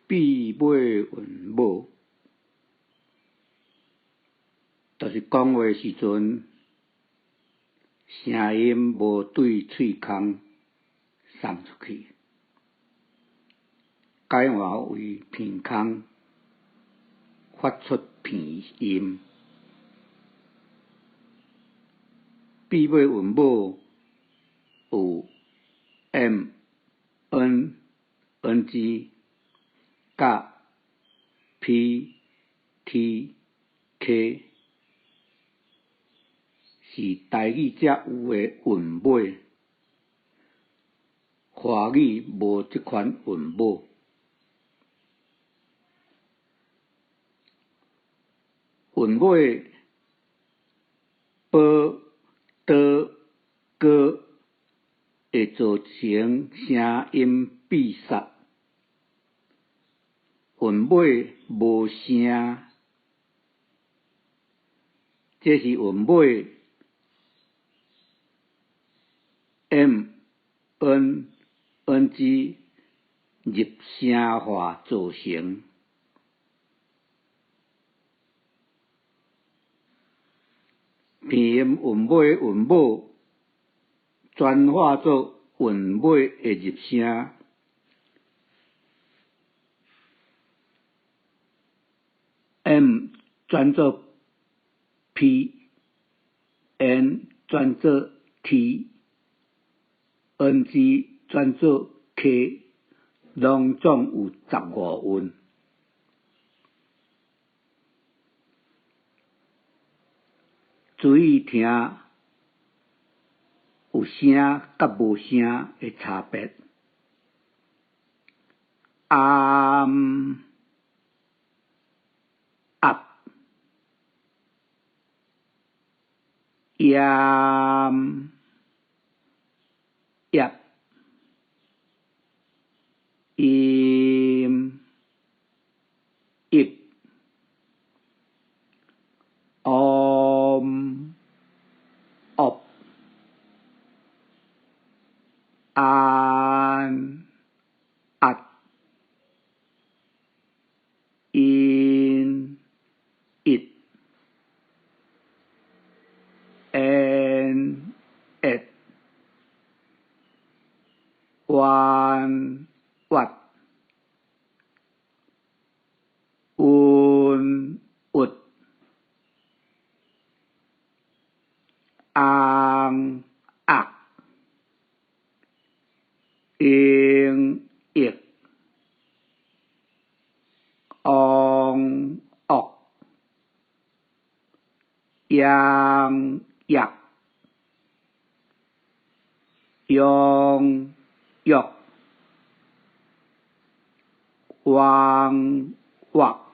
闭尾韵母，就是讲话时阵，声音无对喙孔送出去，改换为鼻孔发出鼻音。闭尾韵母有 M、N、NG 甲 P、T、K 是台语才有的韵尾，华语无这款韵母。韵尾 b、d、g 会造成声音闭塞，韵尾无声，这是韵尾 M、N、NG 入声化造成。鼻音韵尾的韵母转化作韵尾的入声。M 转做 P、N 转做 T、NG 转做 K， 拢总有15韵。注意听有声甲无声的差别。up、yam、im、ip、om、op、an、at、in、it、and、at、one、what、un、ut、ang、ak、ing、ik、ong、ok、yang、yak、yong、yok、wang、wak、